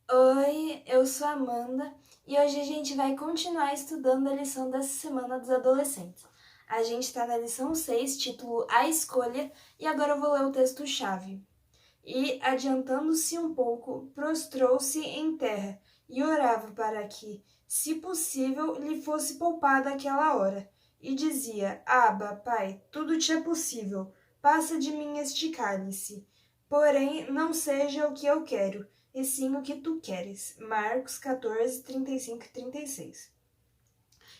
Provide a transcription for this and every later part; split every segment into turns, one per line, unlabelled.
Oi, eu sou a Amanda e hoje a gente vai continuar estudando a lição dessa semana dos adolescentes. A gente está na lição 6, título A Escolha, e agora eu vou ler o texto-chave. E, adiantando-se um pouco, prostrou-se em terra e orava para que, se possível, lhe fosse poupada aquela hora. E dizia: Abba, Pai, tudo te é possível, passa de mim este cálice. Porém, não seja o que eu quero, e sim o que tu queres. Marcos 14, 35 e 36.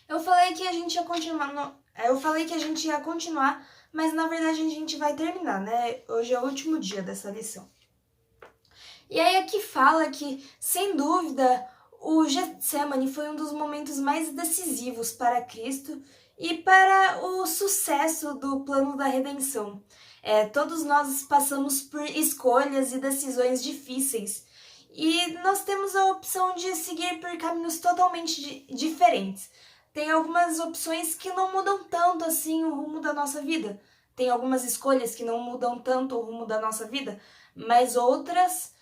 Eu falei que a gente ia continuar, eu falei que a gente ia continuar, mas na verdade a gente vai terminar, né? Hoje é o último dia dessa lição. E aí aqui fala que, sem dúvida, o Getsemane foi um dos momentos mais decisivos para Cristo e para o sucesso do plano da redenção. Todos nós passamos por escolhas e decisões difíceis e nós temos a opção de seguir por caminhos totalmente diferentes. Tem algumas opções que não mudam tanto assim o rumo da nossa vida. Tem algumas escolhas que não mudam tanto o rumo da nossa vida, mas outras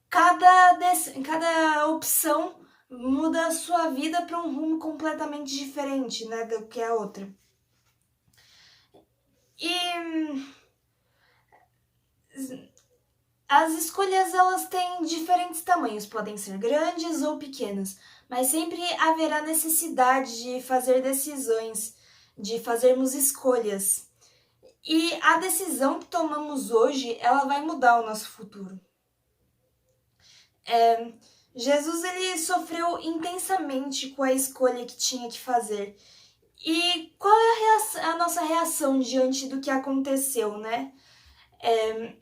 cada opção muda a sua vida para um rumo completamente diferente, né, do que a outra. E as escolhas elas têm diferentes tamanhos, podem ser grandes ou pequenas, mas sempre haverá necessidade de fazer decisões, de fazermos escolhas. E a decisão que tomamos hoje, ela vai mudar o nosso futuro. Jesus ele sofreu intensamente com a escolha que tinha que fazer. E qual é a nossa reação diante do que aconteceu, né?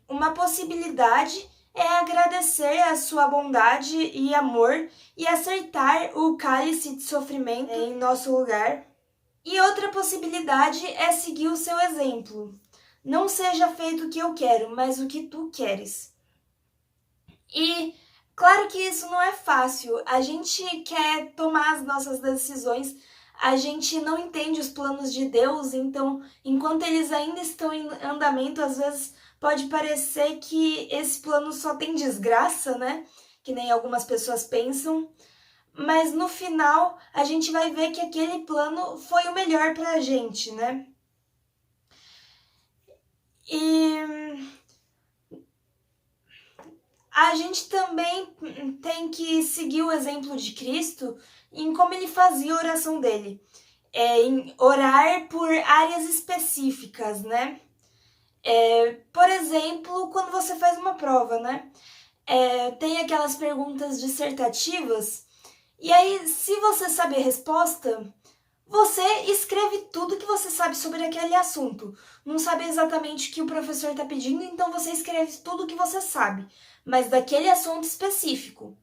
Uma possibilidade é agradecer a sua bondade e amor e aceitar o cálice de sofrimento em nosso lugar. E outra possibilidade é seguir o seu exemplo. Não seja feito o que eu quero, mas o que tu queres. E claro que isso não é fácil. A gente quer tomar as nossas decisões, a gente não entende os planos de Deus, então, enquanto eles ainda estão em andamento, às vezes pode parecer que esse plano só tem desgraça, né? Que nem algumas pessoas pensam. Mas no final, a gente vai ver que aquele plano foi o melhor pra gente, né? E a gente também tem que seguir o exemplo de Cristo em como ele fazia a oração dele. Em orar por áreas específicas, né? Por exemplo, quando você faz uma prova, né? Tem aquelas perguntas dissertativas, e aí, se você sabe a resposta, você escreve tudo que você sabe sobre aquele assunto. Não sabe exatamente o que o professor está pedindo, então você escreve tudo que você sabe, mas daquele assunto específico.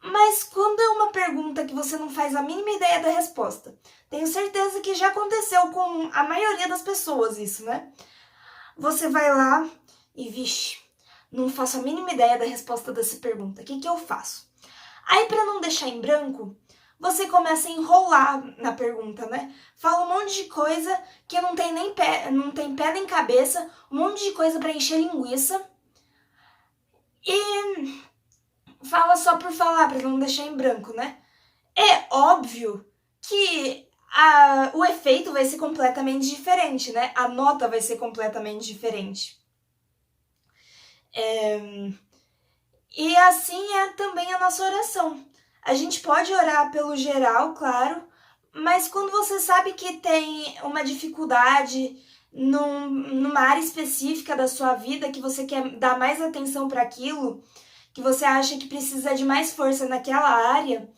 Mas quando é uma pergunta que você não faz a mínima ideia da resposta, tenho certeza que já aconteceu com a maioria das pessoas isso, né? Você vai lá e, vixe, não faço a mínima ideia da resposta dessa pergunta. O que eu faço? Aí, para não deixar em branco, você começa a enrolar na pergunta, né? Fala um monte de coisa que não tem nem pé, não tem pé nem cabeça, um monte de coisa para encher linguiça. E fala só por falar, para não deixar em branco, né? É óbvio que o efeito vai ser completamente diferente, né? A nota vai ser completamente diferente. E assim é também a nossa oração. A gente pode orar pelo geral, claro, mas quando você sabe que tem uma dificuldade numa área específica da sua vida, que você quer dar mais atenção para aquilo, que você acha que precisa de mais força naquela área,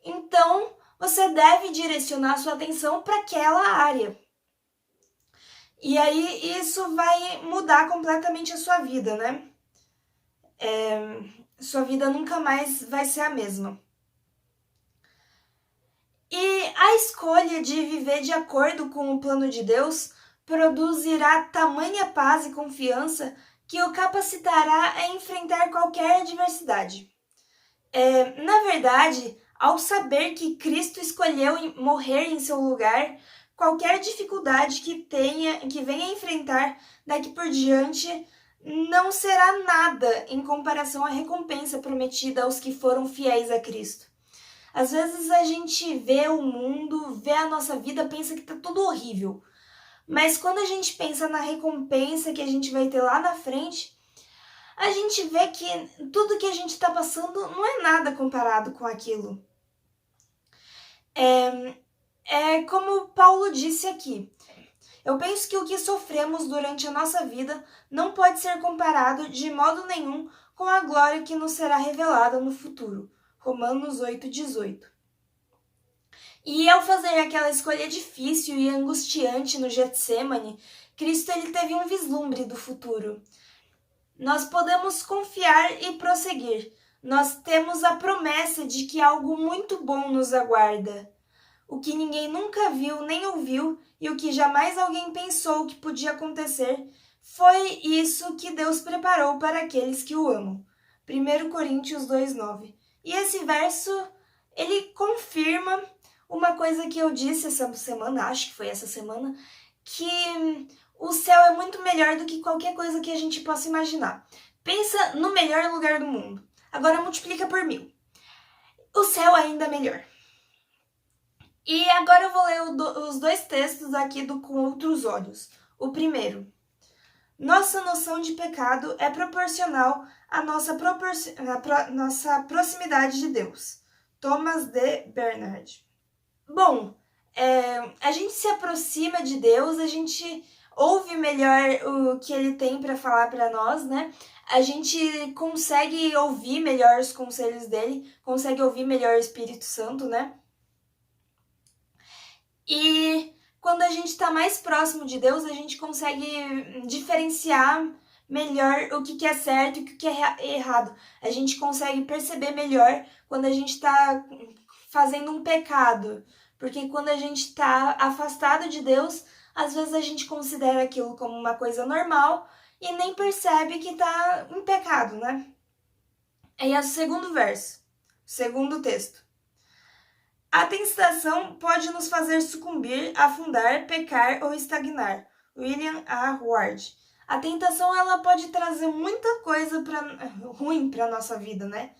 então você deve direcionar a sua atenção para aquela área. E aí isso vai mudar completamente a sua vida, né? Sua vida nunca mais vai ser a mesma. E a escolha de viver de acordo com o plano de Deus produzirá tamanha paz e confiança que o capacitará a enfrentar qualquer adversidade. Na verdade, ao saber que Cristo escolheu morrer em seu lugar, qualquer dificuldade que venha enfrentar daqui por diante não será nada em comparação à recompensa prometida aos que foram fiéis a Cristo. Às vezes a gente vê o mundo, vê a nossa vida, pensa que tá tudo horrível. Mas quando a gente pensa na recompensa que a gente vai ter lá na frente, a gente vê que tudo que a gente está passando não é nada comparado com aquilo. É como Paulo disse aqui. Eu penso que o que sofremos durante a nossa vida não pode ser comparado de modo nenhum com a glória que nos será revelada no futuro. Romanos 8,18. E ao fazer aquela escolha difícil e angustiante no Getsemane, Cristo ele teve um vislumbre do futuro. Nós podemos confiar e prosseguir. Nós temos a promessa de que algo muito bom nos aguarda. O que ninguém nunca viu nem ouviu e o que jamais alguém pensou que podia acontecer, foi isso que Deus preparou para aqueles que o amam. 1 Coríntios 2,9. E esse verso, ele confirma uma coisa que eu disse essa semana, acho que foi essa semana, que o céu é muito melhor do que qualquer coisa que a gente possa imaginar. Pensa no melhor lugar do mundo. Agora multiplica por 1000. O céu ainda é melhor. E agora eu vou ler os dois textos aqui do Com Outros Olhos. O primeiro. Nossa noção de pecado é proporcional à nossa proximidade de Deus. Thomas D. Bernard. Bom, a gente se aproxima de Deus, a gente ouve melhor o que Ele tem para falar para nós, né? A gente consegue ouvir melhor os conselhos dele, consegue ouvir melhor o Espírito Santo, né? E quando a gente está mais próximo de Deus, a gente consegue diferenciar melhor o que é certo e o que é errado. A gente consegue perceber melhor quando a gente está fazendo um pecado. Porque quando a gente está afastado de Deus, às vezes a gente considera aquilo como uma coisa normal e nem percebe que está em pecado, né? Aí é o segundo verso, segundo texto. A tentação pode nos fazer sucumbir, afundar, pecar ou estagnar. William A. Ward. A tentação ela pode trazer muita coisa ruim para a nossa vida, né?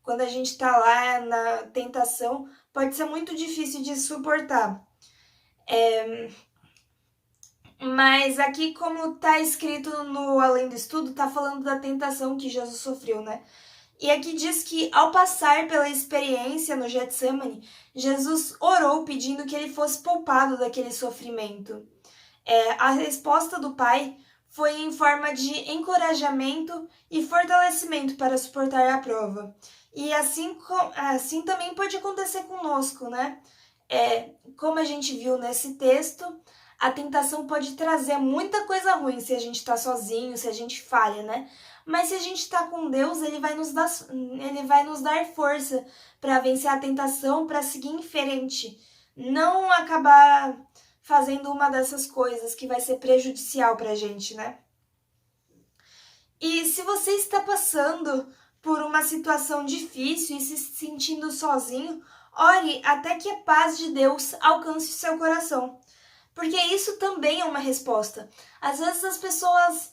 Quando a gente está lá na tentação, pode ser muito difícil de suportar. Mas aqui, como está escrito no Além do Estudo, está falando da tentação que Jesus sofreu, né? E aqui diz que, ao passar pela experiência no Getsemane, Jesus orou pedindo que ele fosse poupado daquele sofrimento. A resposta do Pai foi em forma de encorajamento e fortalecimento para suportar a prova. E assim também pode acontecer conosco, né? Como a gente viu nesse texto, a tentação pode trazer muita coisa ruim se a gente está sozinho, se a gente falha, né? Mas se a gente está com Deus, Ele vai nos dar força para vencer a tentação, para seguir em frente. Não acabar fazendo uma dessas coisas que vai ser prejudicial para a gente, né? E se você está passando por uma situação difícil e se sentindo sozinho, ore até que a paz de Deus alcance o seu coração. Porque isso também é uma resposta. Às vezes as pessoas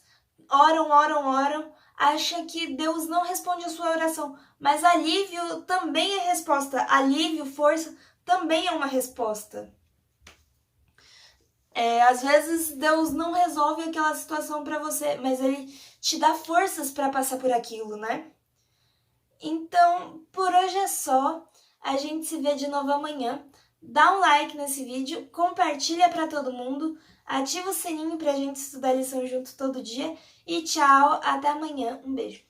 oram, acham que Deus não responde a sua oração. Mas alívio também é resposta. Alívio, força, também é uma resposta. Às vezes Deus não resolve aquela situação para você, mas Ele te dá forças para passar por aquilo, né? Então, por hoje é só. A gente se vê de novo amanhã. Dá um like nesse vídeo, compartilha para todo mundo, ativa o sininho pra gente estudar a lição junto todo dia e tchau, até amanhã, um beijo.